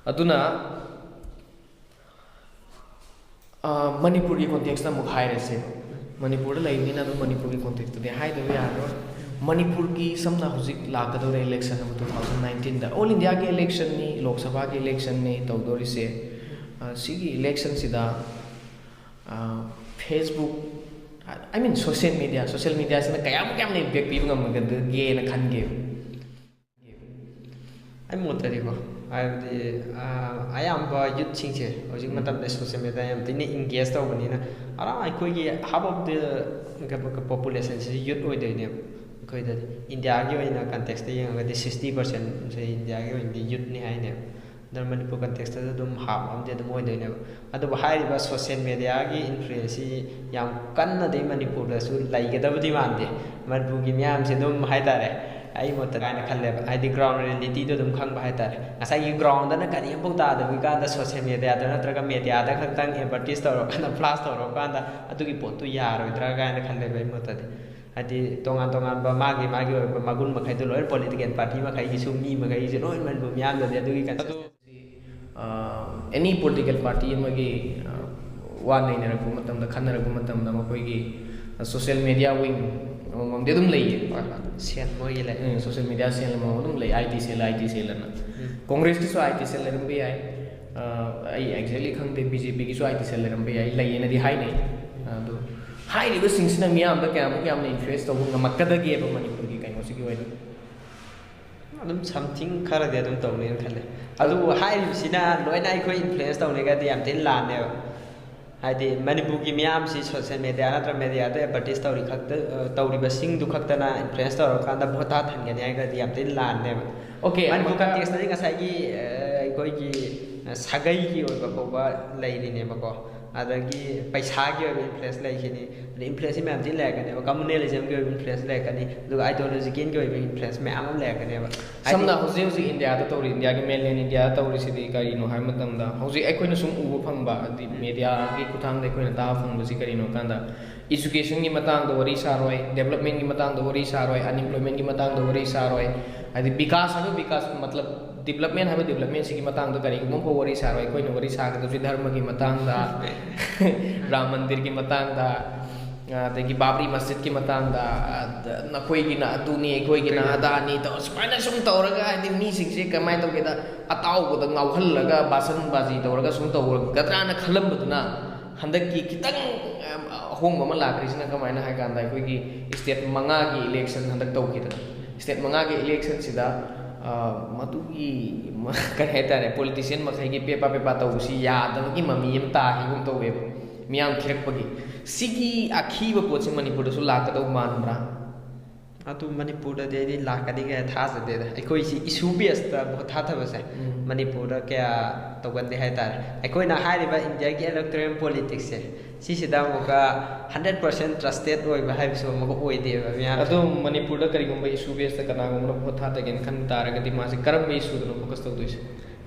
aduna Manipuri context na mukha rese Manipur la ini na do Manipuri context de hai do ya ro Manipur ki samna huzik lagado re election na 2019 da all India ki election ni Lok Sabha ki election ni tawdori se sigi election sida Facebook I mean social media sina kayam na impact pi ngam ga ge na khan ge ai motari ko I am youth chingche hojik matam de social media am tini engage taw bani na ara ai koi gi half of the population is youth oi dei ne koi da India gi oi na context de yang ga 60% se India gi oi di youth ni hai ne dar Manipur context da dum half am de moi dei ne adu hai ba social media gi influence yam kan na de Manipur da su lai ga da budi man de Manipur gi myam se dum hai ta re ai một cái này khăn lẹp ai đi ground reality đó đúng không phải tại ngay cái ground đó nó cái gì cũng ta được cái đó social media đó nó tra cái media đó khăn tăng advertise đó cái nó flash đó cái đó itu cái pot tu ya rồi tra cái này khăn lẹp ai một tại ai đi tongan ba magi ba magun mà cái đó lối political party mà cái gì sumi mà cái gì nói mình bùm yam đó itu cái any political party mà cái one này là cũng một tầm là khăn là cũng một tầm là một cái social media wing ngom de dum lei sen moi le social media sen mo dum lei IT sel na congress ki so IT sel ram bi ai ai exactly khang de BJP ki so IT sel ram bi ai lei na di hai nei do hai ri ba sing sina miam da kyam na influence to ngam ka da ge ba Manipur ki kai no si ki wai adum something khara de adum taw ne khale adu hai ri sina loi nai khoi influence taw ne ga di am tin lan ne Hadi Manipur ki miyam si social media na tra media da advertise tawri khakta tawri ba sing du khakta na influence tawra kanda bhota than ga ne ga diam tin lan ne okay Manipur context ni ngasai ki koi ki sagai ki oi ba ba lai ri ne ba ko adagi paisa ki oi influence lai ki ni influence me am tin la ga ne ba communalism ki oi influence la ga ni du ideology ki oi influence me am la ga ne ba samna hoji India da tawri India ki mainland India da tawri si di kari no hai matam da hoji ai koina sum ubu phang ba di media ki kuthang de koina ta phang ba si kari no kanda education ki matang da wari sa roi development ki matang da wari sa roi unemployment ki matang da wari sa roi adi vikas matlab development hai development si ki matang da kari ko mo wari sa roi koina wari sa ga da dharma ki matang da Ram Mandir ki matang da Tegi Babri Masjid ki matang da na koi gi na aduni koi gi na adani to spana sum tawraga adi mi sing se kamai to ke da ataw ko da ngau hal laga basan baji tawraga sum taw gadra na khalam buduna handak ki kitang hong mama la krisna kamai na hai kan da koi gi state manga gi election handak taw ki da state manga gi election sida matu gi kan heta re politician ma khai gi pepa taw si ya da gi mami am ta hi gum taw we miyam khirak pagi sigi akhi ba poching Manipur da su la ka do man bra atu Manipur da de la ka di ga tha sa de ai koi si issue based da bo tha tha ba sai Manipur da kya to gan de hai tar ai koi na hai ri ba India ki electoral politics se si da mo ka 100% trusted oi ba hai so mo ko oi de ba miyam atu Manipur da kari gum ba issue based da kana gum bo tha ta gen khan tar ga di ma se karam ba issue da focus to do is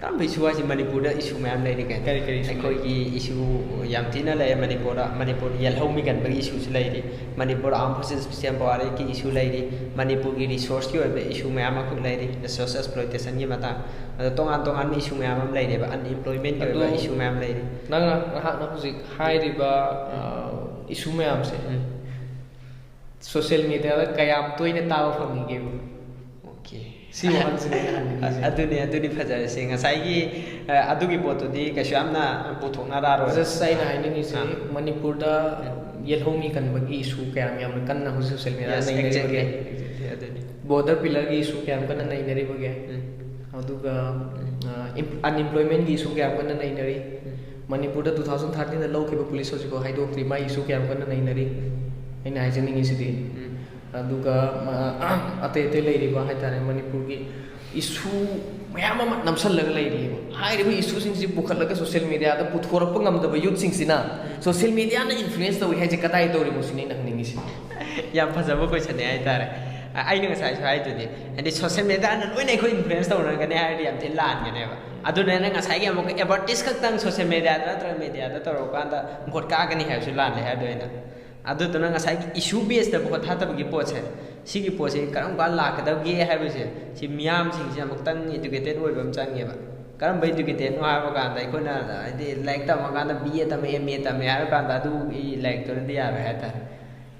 kam issue wa si Manipur da issue ma am lai ri kan kari ai koi ki issue yam tina lai Manipur yel ho mi gan ba issue se lai ri Manipur armed forces special power ki issue lai ri Manipur ki resource ki ba issue ma am ko lai ri resource exploitation ki mata tongan issue ma am lai ri ba unemployment ki ba issue ma am lai ri nang ha na hujik hai ri ba issue ma am se social media da kayam toine taw phang ge okay si wan se aduni phajare se ngasai gi adugi potu di kashamna puthona ra ro just sai na ni se Manipur da yelhomi kan bagi issue kayam yam kan na social media nei exactly border pillar gi issue kayam kan nei neri bage aduga unemployment gi issue kayam kan nei neri Manipur da 2013 da law ke police hoji ko haidok tri mai issue kayam kan nei neri ina hajani ngi sidi aduga ate lei ri ba hai tare Manipur gi issue mayam ma namsal lag lei ri hai ri issue sing si bukhat laga social media da puthor pa ngam da ba youth sing sina social media na influence to hai je katai to ri musini na ningi si yam phajaba ko chane ai tare ai ni ngasai sai tu di and social media na loi nei ko influence to na ga ne hai ri am tin lan ga ne ba adu ne na ngasai gi amok advertise khak tang social media da tra media da to ro kan da ngot ka ga ni ha su lan le ha do ina adu to na ngasai gi issue based da bo tha ta gi po che sigi po se karam ka la ka da gi ha bu se si miyam sing si amok tan educated oi bam chang ge ba ꯀꯔꯝꯕ ꯏꯗꯨꯀꯦꯇꯦꯠꯅꯣ ꯍꯥꯏꯕ ꯀꯥꯟꯗ ꯑꯩꯈꯣꯏꯅ ꯍꯥꯏꯗꯤ ꯂꯥꯏꯔꯤꯛ ꯇꯝꯃꯀꯥꯟꯗ BA ꯇꯝꯃꯦ MA ꯇꯝꯃꯦ ꯍꯥꯏꯕ ꯀꯥꯟꯗ ꯑꯗꯨꯒꯤ ꯂꯥꯏꯔꯤꯛꯇꯨꯅꯗꯤ ꯌꯥꯔꯣꯏ ꯍꯥꯏꯇꯥꯔꯦ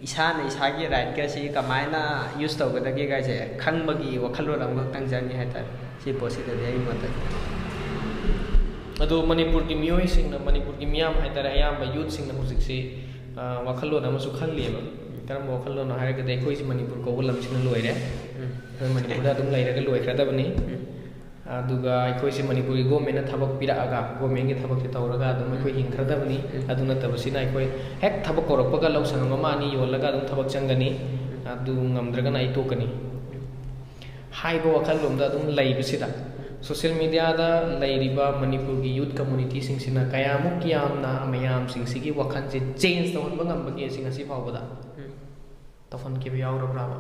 ꯏꯁꯥꯅ ꯏꯁꯥꯒꯤ ꯔꯥꯏꯠꯀꯁꯤ ꯀꯃꯥꯏꯅ ꯌꯨꯁ ꯇꯧꯒꯗꯒꯦ ꯒꯥꯏꯁꯦ ꯈꯪꯕꯒꯤ ꯋꯥꯈꯜꯂꯣꯟ ꯑꯃꯈꯛꯇꯪ ꯆꯪꯉꯤ ꯍꯥꯏꯇꯥꯔꯦ ꯁꯤ ꯄꯣꯠꯁꯤꯗꯗꯤ ꯑꯩꯒꯤ ꯃꯣꯠꯇꯗꯤ ꯑꯗꯣ ꯃꯅꯤꯄꯨꯔꯒꯤ ꯃꯤꯑꯣꯏꯁꯤꯡꯅ ꯃꯅꯤꯄꯨꯔꯒꯤ ꯃꯤꯌꯥꯝ ꯍꯥꯏꯇꯥꯔꯦ ꯑꯌꯥꯝꯕ ꯌꯨꯠꯁꯤꯡꯅ ꯍꯧꯖꯤꯛꯁꯤ ꯋꯥꯈꯜꯂꯣꯟ ꯑꯃꯁꯨ ꯈꯜꯂꯤꯑꯕ ꯀꯔꯝꯕ ꯋꯥꯈꯜꯂꯣꯟꯅꯣ ꯍꯥꯏꯔꯒꯗꯤ ꯑꯩꯈꯣꯏꯁꯤ ꯃꯅꯤꯄꯨꯔ ꯀꯧꯕ ꯂꯝꯁꯤꯅ ꯂꯣꯏꯔꯦ ꯑꯩꯈꯣꯏ ꯃꯅꯤꯄꯨꯔꯗ ꯑꯗꯨꯝ ꯂꯩꯔꯒ ꯂꯣꯏꯈ꯭ꯔꯗꯕꯅꯤ ꯑꯗꯨꯒ ꯑꯩꯈꯣꯏꯁꯤ ꯃꯅꯤꯄꯨꯔꯒꯤ ꯒꯣꯔꯃꯦꯟꯅ ꯊꯕꯛ ꯄꯤꯔꯛꯑꯒ ꯒꯣꯔꯃꯦꯟꯒꯤ ꯊꯕꯛꯁꯤ ꯇꯧꯔꯒ ꯑꯗꯨꯝ ꯑꯩꯈꯣꯏ ꯍꯤꯡꯈ꯭ꯔꯗꯕꯅꯤ ꯑꯗꯨ ꯅꯠꯇꯕꯁꯤꯅ ꯑꯩꯈꯣꯏ ꯍꯦꯛ ꯊꯕꯛ ꯀꯧꯔꯛꯄꯒ ꯂꯧ ꯁꯪꯉꯝ ꯑꯃ ꯑꯅꯤ ꯌꯣꯜꯂꯒ ꯑꯗꯨꯝ ꯊꯕꯛ ꯆꯪꯒꯅꯤ ꯑꯗꯨ ꯉꯝꯗ꯭ꯔꯒꯅ ꯑꯩ ꯇꯣꯛꯀꯅꯤ ꯍꯥꯏꯕ ꯋꯥꯈꯜꯂꯣꯟꯗ ꯑꯗꯨꯝ ꯂꯩꯕꯁꯤꯗ ꯁꯣꯁꯤꯌꯦꯜ ꯃꯤꯗꯤꯌꯥꯗ ꯂꯩꯔꯤꯕ ꯃꯅꯤꯄꯨꯔꯒꯤ ꯌꯨꯠ ꯀꯝꯃꯨꯅꯤꯇꯤꯁꯤꯡꯁꯤꯅ ꯀꯌꯥꯃꯨꯛ ꯌꯥꯝꯅ ꯃꯌꯥꯝꯁꯤꯡꯁꯤꯒꯤ ꯋꯥꯈꯜꯁꯦ ꯆꯦꯟꯖ ꯇꯧꯍꯟꯕ ꯉꯝꯕꯒꯦ ꯑꯁꯤ ꯉꯁꯤ ꯐꯥꯎꯕꯗ ꯇꯧꯍꯟꯈꯤꯕ ꯌꯥꯎꯔꯕ꯭ꯔꯥꯕ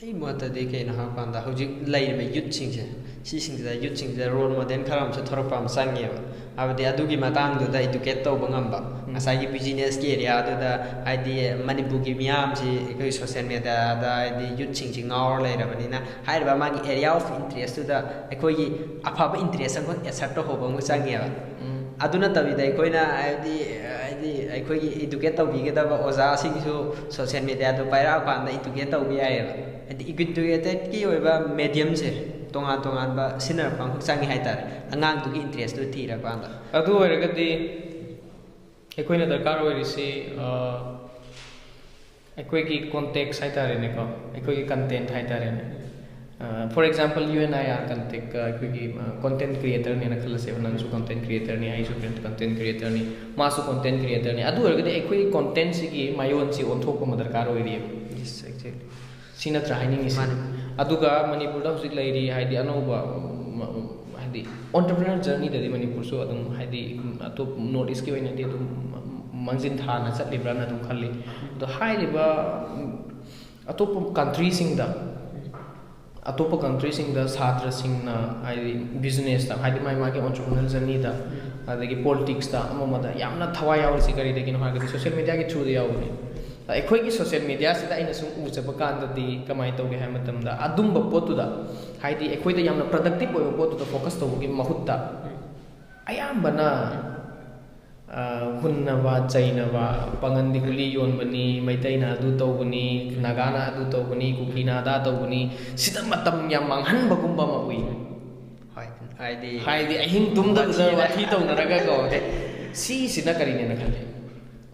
ꯑꯩ ꯃꯣꯠꯇꯗꯤ ꯀꯩꯅꯣ ꯍꯥꯏꯕ ꯀꯥꯟꯗ ꯍꯧꯖꯤꯛ ꯂꯩꯔꯤꯕ ꯌꯨꯠꯁꯤꯡꯁꯦ ꯁꯤꯁꯤꯡꯁꯤꯗ ꯌꯨꯠꯁꯤꯡꯁꯤꯗ ꯔꯣꯜ ꯃꯣꯗꯦꯜ ꯈꯔ ꯑꯃꯁꯨ ꯊꯣꯔꯛꯄ ꯑꯃ ꯆꯪꯉꯦꯕ ꯍꯥꯏꯕꯗꯤ ꯑꯗꯨꯒꯤ ꯃꯇꯥꯡꯗꯨꯗ ꯏꯗꯨꯀꯦꯠ ꯇꯧꯕ ꯉꯝꯕ ꯉꯁꯥꯏꯒꯤ ꯕꯤꯖꯤꯅꯦꯁꯀꯤ ꯑꯦꯔꯤꯌꯥꯗꯨꯗ ꯍꯥꯏꯗꯤ ꯃꯅꯤꯄꯨꯔꯒꯤ ꯃꯤꯌꯥꯝꯁꯤ ꯑꯩꯈꯣꯏ ꯁꯣꯁꯤꯌꯦꯜ ꯃꯦꯗꯤꯌꯥꯗ ꯍꯥꯏꯗꯤ ꯌꯨꯠꯁꯤꯡꯁꯤ ꯉꯥꯎꯔ ꯂꯩꯔꯕꯅꯤꯅ ꯍꯥꯏꯔꯤꯕ ꯃꯥꯒꯤ ꯑꯦꯔꯤꯌꯥ ꯑꯣꯐ ꯏꯟꯇꯔꯦꯁꯇꯨꯗ ꯑꯩꯈꯣꯏꯒꯤ ꯑꯐꯕ ꯏꯟꯇꯔꯦꯁ ꯑꯃ ꯑꯦꯁꯔꯠ ꯇꯧꯍꯧꯕ ꯑꯃ ꯆꯪꯉꯦꯕ ꯑꯗꯨ ꯅꯠꯇꯕꯤꯗ ꯑꯩꯈꯣꯏꯅ ꯍꯥꯏꯗꯤ ꯑꯩꯈꯣꯏꯒꯤ ꯏꯗꯨꯀꯦꯠ ꯇꯧꯕꯤꯒꯗꯕ ꯑꯣꯖꯥꯁꯤꯡꯁꯨ ꯁꯣꯁꯤꯌꯦꯜ ꯃꯦꯗꯤꯌꯥꯗꯣ ꯄꯥꯏꯔꯛꯑꯀꯥꯟꯗ ꯏꯗꯨꯀꯦꯠ ꯇꯧꯕ ꯌꯥꯏꯑꯕ ꯍꯥꯏꯗꯤ ꯏꯗꯨꯀꯦꯇꯦꯠꯀꯤ ꯑꯣꯏꯕ ꯃꯦꯗꯤꯌꯝꯁꯦ ꯇꯣꯉꯥꯟ ꯇꯣꯉꯥꯟꯕ ꯁꯤꯖꯤꯟꯅꯔꯛꯄ ꯑꯃꯈꯛ ꯆꯪꯉꯤ ꯍꯥꯏꯇꯥꯔꯦ ꯑꯉꯥꯡꯗꯨꯒꯤ ꯏꯟꯇꯔꯦꯁꯇꯨ ꯊꯤꯔꯀꯥꯟꯗ ꯑꯗꯨ ꯑꯣꯏꯔꯒꯗꯤ ꯑꯩꯈꯣꯏꯅ ꯗꯔꯀꯥꯔ ꯑꯣꯏꯔꯤꯁꯤ ꯑꯩꯈꯣꯏꯒꯤ ꯀꯣꯟꯇꯦꯛꯁ ꯍꯥꯏꯇꯥꯔꯦꯅꯦꯀꯣ ꯑꯩꯈꯣꯏꯒꯤ ꯀꯟꯇꯦꯟꯠ ꯍꯥꯏꯇꯥꯔꯦꯅꯦ ꯐꯣꯔ ꯑꯦꯛꯖꯥꯝꯄꯜ UNIR ꯀꯟꯇꯦꯛ ꯑꯩꯈꯣꯏꯒꯤ ꯀꯣꯟꯇꯦꯟꯠ ꯀ꯭ꯔꯤꯌꯦꯇꯔꯅꯦꯅ ꯈꯜꯂꯁꯦꯕ ꯅꯪꯁꯨ ꯀꯣꯟꯇꯦꯟꯠ ꯀ꯭ꯔꯤꯌꯦꯇꯔꯅꯤ ꯑꯩꯁꯨ ꯀꯣꯟꯇꯦꯟꯠ ꯀ꯭ꯔꯤꯌꯦꯇꯔꯅꯤ ꯃꯥꯁꯨ ꯀꯣꯟꯇꯦꯟꯠ ꯀ꯭ꯔꯤꯌꯦꯇꯔꯅꯤ ꯑꯗꯨ ꯑꯣꯏꯔꯒꯗꯤ ꯑꯩꯈꯣꯏꯒꯤ ꯀꯣꯟꯇꯦꯟꯠꯁꯤꯒꯤ ꯃꯌꯣꯟꯁꯤ ꯑꯣꯟꯊꯣꯛꯄ ꯑꯃ ꯗꯔꯀꯥꯔ ꯑꯣꯏꯔꯤꯑꯕ ꯁꯤ ꯅꯠꯇ꯭ꯔꯥ ꯍꯥꯏꯅꯤꯡꯉꯤꯁꯤ ꯑꯗꯨꯒ ꯃꯅꯤꯄꯨꯔꯗ ꯍꯧꯖꯤꯛ ꯂꯩꯔꯤ ꯍꯥꯏꯗꯤ ꯑꯅꯧꯕ ꯍꯥꯏꯗꯤ ꯑꯣꯟꯇꯔꯄ꯭ꯔꯤꯅꯔ ꯖꯔꯅꯤꯗꯗꯤ ꯃꯅꯤꯄꯨꯔꯁꯨ ꯑꯗꯨꯝ ꯍꯥꯏꯗꯤ ꯑꯇꯣꯞ ꯅꯣꯔꯠ ꯏꯁꯀꯤ ꯑꯣꯏꯅꯗꯤ ꯑꯗꯨꯝ ꯃꯥꯡꯖꯤꯟ ꯊꯥꯅ ꯆꯠꯂꯤꯕ꯭ꯔꯥꯅ ꯑꯗꯨꯝ ꯈꯜꯂꯤ ꯑꯗꯣ ꯍꯥꯏꯔꯤꯕ ꯑꯇꯣꯞꯄ ꯀꯟꯇ꯭ꯔꯤꯁꯤꯡꯗ ꯁꯥꯇ꯭ꯔꯁꯤꯡꯅ ꯍꯥꯏꯗꯤ ꯕꯤꯖꯤꯅꯦꯁꯇ ꯍꯥꯏꯗꯤ ꯃꯥꯒꯤ ꯑꯣꯟꯇꯔꯄ꯭ꯔꯤꯅꯔ ꯖꯔꯅꯤꯗ ꯑꯗꯒꯤ ꯄꯣꯂꯤꯇꯤꯛꯁꯇ ꯑꯃꯗ ꯌꯥꯝꯅ ꯊꯋꯥꯏ ꯌꯥꯎꯔꯤꯁꯤ ꯀꯔꯤꯗꯒꯤꯅꯣ ꯍꯥꯏꯔꯒꯗꯤ ꯁꯣꯁꯤꯌꯦꯜ ꯃꯤꯗꯤꯌꯥꯒꯤ ꯊ꯭ꯔꯨꯗ ꯌꯥꯎꯕꯅꯤ ꯑꯩꯈꯣꯏꯒꯤ ꯁꯣꯁꯤꯌꯦꯜ ꯃꯤꯗꯤꯌꯥꯁꯤꯗ ꯑꯩꯅ ꯁꯨꯝ ꯎꯖꯕ ꯀꯥꯟꯗꯗꯤ ꯀꯃꯥꯏꯅ ꯇꯧꯒꯦ ꯍꯥꯏꯕ ꯃꯇꯝꯗ ꯑꯗꯨꯝꯕ ꯄꯣꯠꯇꯨꯗ ꯍꯥꯏꯗꯤ ꯑꯩꯈꯣꯏꯗ ꯌꯥꯝꯅ ꯄ꯭ꯔꯗꯛꯇꯤꯞ ꯑꯣꯏꯕ ꯄꯣꯠꯇꯨꯗ ꯐꯣꯀꯁ ꯇꯧꯕꯒꯤ ꯃꯍꯨꯠꯇ ꯑꯌꯥꯝꯕꯅ ꯍꯨꯟꯅꯕ ꯆꯩꯅꯕ ꯄꯥꯉꯟꯗꯤ ꯒꯨꯂꯤ ꯌꯣꯟꯕꯅꯤ ꯃꯩꯇꯩꯅ ꯑꯗꯨ ꯇꯧꯕꯅꯤ ꯅꯥꯒꯥꯅ ꯑꯗꯨ ꯇꯧꯕꯅꯤ ꯀꯨꯀꯤꯅ ꯑꯗꯥ ꯇꯧꯕꯅꯤ ꯁꯤꯗ ꯃꯇꯝ ꯌꯥꯝ ꯃꯥꯡꯍꯟꯕꯒꯨꯝꯕ ꯑꯃ ꯎꯏ ꯍꯥꯏꯗꯤ ꯑꯍꯤꯡ ꯇꯨꯝꯗꯕꯗ ꯋꯥꯊꯤ ꯇꯧꯅꯔꯒꯀꯣ ꯁꯤꯁꯤꯅ ꯀꯔꯤꯅꯦꯅ ꯈꯜꯂꯤ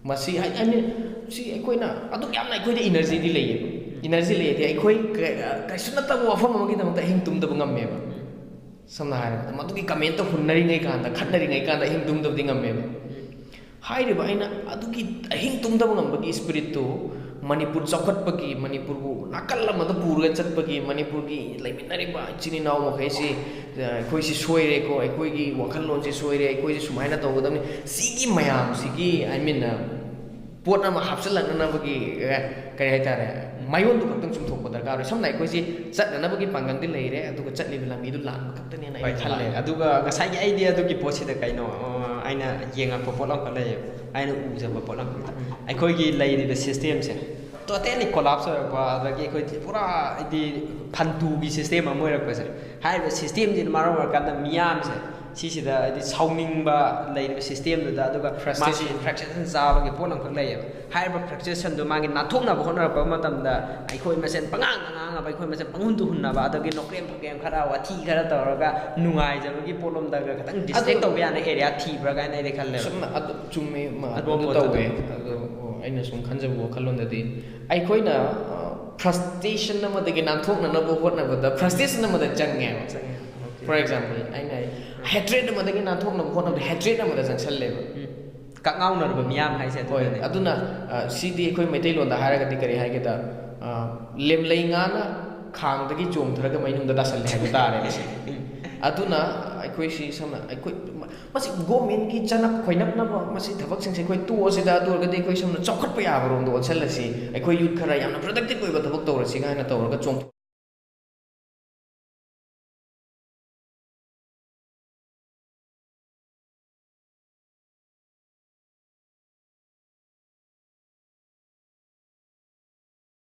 ꯃꯁꯤ ꯍꯥꯏꯗꯤ ꯁꯤ ꯑꯩꯈꯣꯏꯅ ꯑꯗꯨꯛ ꯌꯥꯝꯅ ꯑꯩꯈꯣꯏꯗ ꯏꯅꯔꯖꯤꯗꯤ ꯂꯩꯌꯦꯕ ꯏꯅꯔꯖꯤ ꯂꯩꯌꯦꯗꯤ ꯑꯩꯈꯣꯏ ꯀꯩꯁꯨ ꯅꯠꯇꯕ ꯋꯥꯐꯝ ꯑꯃꯒꯤꯗꯃꯛꯇ ꯑꯍꯤꯡ ꯇꯨꯝꯗꯕ ꯉꯝꯃꯦꯕ ꯁꯝꯅ ꯍꯥꯏꯔꯕꯗ ꯃꯗꯨꯒꯤ ꯀꯃꯦꯟꯇ ꯍꯨꯟꯅꯔꯤꯉꯩ ꯀꯥꯟꯗ ꯈꯠꯅꯔꯤꯉꯩ ꯀꯥꯟꯗ ꯑꯍꯤꯡ ꯇꯨꯝꯗꯕꯗꯤ ꯉꯝꯃꯦꯕ ꯍꯥꯏꯔꯤꯕ ꯑꯩꯅ ꯑꯗꯨꯒꯤ ꯑꯍꯤꯡ ꯇꯨꯝꯗꯕ ꯉꯝꯕꯒꯤ ꯏꯁꯄꯤꯔꯤꯠꯇꯨ ꯃꯅꯤꯄꯨꯔ ꯆꯥꯎꯈꯠꯄꯒꯤ ꯃꯅꯤꯄꯨꯔꯕꯨ ꯅꯥꯀꯜ ꯑꯃꯗ ꯄꯨꯔꯒ ꯆꯠꯄꯒꯤ ꯃꯅꯤꯄꯨꯔꯒꯤ ꯂꯩꯃꯤꯟꯅꯔꯤꯕ ꯏꯆꯤꯟ ꯏꯅꯥꯎ ꯃꯈꯩꯁꯤ ꯑꯩꯈꯣꯏꯁꯤ ꯁꯣꯏꯔꯦꯀꯣ ꯑꯩꯈꯣꯏꯒꯤ ꯋꯥꯈꯜꯂꯣꯟꯁꯤ ꯁꯣꯏꯔꯦ ꯑꯩꯈꯣꯏꯁꯤ ꯁꯨꯃꯥꯏꯅ ꯇꯧꯒꯗꯕꯅꯤ ꯁꯤꯒꯤ ꯃꯌꯥꯝꯁꯤꯒꯤ ꯄꯣꯠ ꯑꯃ ꯍꯥꯞꯆꯤꯜꯂꯛꯅꯅꯕꯒꯤ ꯀꯔꯤ ꯍꯥꯏꯇꯥꯔꯦ ꯃꯌꯣꯟꯗꯨ ꯈꯛꯇꯪ ꯆꯨꯝꯊꯣꯛꯄ ꯗꯔꯀꯥꯔ ꯑꯣꯏ ꯁꯝꯅ ꯑꯩꯈꯣꯏꯁꯤ ꯆꯠꯅꯅꯕꯒꯤ ꯄꯥꯡꯒꯜꯗꯤ ꯂꯩꯔꯦ ꯑꯗꯨꯒ ꯆꯠꯂꯤꯕ ꯂꯝꯕꯤꯗꯨ ꯂꯥꯟꯕ ꯈꯛꯇꯅꯦꯅ ꯑꯩ ꯈꯜꯂꯦ ꯑꯗꯨꯒ ꯉꯁꯥꯏꯒꯤ ꯑꯩꯗꯤ ꯑꯗꯨꯒꯤ ꯄꯣꯠꯁꯤꯗ ꯀꯩꯅꯣ ꯑꯩꯅ ꯌꯦꯡꯉꯛꯄ ꯄꯣꯠ ꯑꯃꯈꯛ ꯂꯩꯌꯦꯕ ꯑꯩꯅ ꯎꯖꯕ ꯄꯣꯠ ꯑꯃꯈꯛꯇ ꯑꯩꯈꯣꯏꯒꯤ ꯂꯩꯔꯤꯕ ꯁꯤꯁꯇꯦꯝꯁꯦ ꯇꯣꯇꯦꯜꯂꯤ ꯀꯣꯂꯥꯞꯁ ꯑꯣꯏꯔꯛꯄ ꯑꯗꯒꯤ ꯑꯩꯈꯣꯏ ꯄꯨꯔꯥ ꯍꯥꯏꯗꯤ ꯐꯟꯇꯨꯒꯤ ꯁꯤꯁꯇꯦꯝ ꯑꯃ ꯑꯣꯏꯔꯛꯄꯁꯦ ꯍꯥꯏꯔꯤꯕ ꯁꯤꯁꯇꯦꯝꯁꯤꯅ ꯃꯔꯝ ꯑꯣꯏꯔꯀꯥꯟꯗ ꯃꯤꯌꯥꯝꯁꯦ ꯁꯤꯁꯤꯗ ꯍꯥꯏꯗꯤ ꯁꯥꯎꯅꯤꯡꯕ ꯂꯩꯔꯤꯕ ꯁꯤꯁꯇꯦꯝꯗꯨꯗ ꯑꯗꯨꯒ ꯃꯥꯁꯤ ꯐ꯭ꯔꯛꯆꯔꯦꯁꯟ ꯆꯥꯕꯒꯤ ꯄꯣꯠ ꯑꯃꯈꯛ ꯂꯩꯌꯦꯕ ꯍꯥꯏꯔꯤꯕ ꯐ꯭ꯔꯛꯆꯔꯦꯁꯟꯗꯨ ꯃꯥꯒꯤ ꯅꯥꯟꯊꯣꯛꯅꯕ ꯍꯣꯠꯅꯔꯛꯄ ꯃꯇꯝꯗ ꯑꯩꯈꯣꯏ ꯃꯁꯦꯟ ꯄꯉꯥꯡꯗ ꯉꯥꯡꯉꯕ ꯑꯩꯈꯣꯏ ꯃꯁꯦꯟ ꯄꯪꯍꯨꯟꯗ ꯍꯨꯟꯅꯕ ꯑꯗꯒꯤ ꯅꯣꯀ꯭ꯔꯦꯝ ꯐꯀ꯭ꯔꯦꯝ ꯈꯔ ꯋꯥꯊꯤ ꯈꯔ ꯇꯧꯔꯒ ꯅꯨꯡꯉꯥꯏꯖꯕꯒꯤ ꯄꯣꯠꯂꯣꯝꯗꯒ ꯈꯤꯇꯪ ꯗꯤꯁꯇ꯭ꯔꯦꯛ ꯇꯧꯕ ꯌꯥꯅ ꯑꯦꯔꯤꯌꯥ ꯊꯤꯕ꯭ꯔꯥ ꯀꯥꯏꯅ ꯑꯩꯗꯤ ꯈꯜꯂꯦꯕ ꯁꯨꯝ ꯆꯨꯝꯃꯦ ꯑꯗꯨ ꯇꯧꯋꯦ ꯑꯗꯣ ꯑꯩꯅ ꯁꯨꯝ ꯈꯟꯖꯕ ꯋꯥꯈꯜꯂꯣꯟꯗꯗꯤ ꯑꯩꯈꯣꯏꯅ ꯐ꯭ꯔꯁꯇ꯭ꯔꯦꯁꯟ ꯑꯃꯗꯒꯤ ꯅꯥꯟꯊꯣꯛꯅꯅꯕ ꯍꯣꯠꯅꯕꯗ ꯐ꯭ꯔꯁꯇ꯭ꯔꯦꯁꯟ ꯑꯃꯗ ꯆꯪꯉꯦꯕ ꯐꯣꯔ ꯑꯦꯛꯖꯥꯝꯄꯜ ꯑꯩꯅ ꯍꯦꯇ꯭ꯔꯦꯠ ꯑꯃꯗꯒꯤ ꯅꯥꯟꯊꯣꯛꯅꯕ ꯍꯣꯠꯅꯕꯗ ꯍꯦꯇ꯭ꯔꯦꯠ ꯑꯃꯗ ꯆꯪꯁꯜꯂꯦꯕ ꯀꯛꯉꯥꯎꯅꯔꯕ ꯃꯤꯌꯥꯝ ꯍꯥꯏꯁꯦ ꯍꯣꯏ ꯑꯗꯨꯅ ꯁꯤꯗꯤ ꯑꯩꯈꯣꯏ ꯃꯩꯇꯩꯂꯣꯟꯗ ꯍꯥꯏꯔꯒꯗꯤ ꯀꯔꯤ ꯍꯥꯏꯒꯦꯗ ꯂꯦꯝꯂꯩ ꯉꯥꯅ ꯈꯥꯡꯗꯒꯤ ꯆꯣꯡꯊꯔꯒ ꯃꯩꯅꯨꯡꯗ ꯇꯥꯁꯜꯂꯦ ꯍꯥꯏꯕ ꯇꯥꯔꯦ ꯃꯁꯤ ꯑꯗꯨꯅ ꯑꯩꯈꯣꯏꯁꯤ ꯁꯝꯅ ꯑꯩꯈꯣꯏ ꯃꯁꯤ ꯒꯣꯔꯃꯦꯟꯒꯤ ꯆꯅꯞ ꯈꯣꯏꯅꯞꯅꯕ ꯃꯁꯤ ꯊꯕꯛꯁꯤꯡꯁꯦ ꯑꯩꯈꯣꯏ ꯇꯣꯛꯑꯁꯤꯗ ꯑꯗꯨ ꯑꯣꯏꯔꯒꯗꯤ ꯑꯩꯈꯣꯏ ꯁꯝꯅ ꯆꯥꯎꯈꯠꯄ ꯌꯥꯕꯔꯣꯝꯗ ꯑꯣꯟꯁꯤꯜꯂꯁꯤ ꯑꯩꯈꯣꯏ ꯌꯨꯠ ꯈꯔ ꯌꯥꯝꯅ ꯄ꯭ꯔꯗꯛꯇꯤꯞ ꯑꯣꯏꯕ ꯊꯕꯛ ꯇꯧꯔꯁꯤ ꯀꯥꯏꯅ ꯇꯧꯔꯒ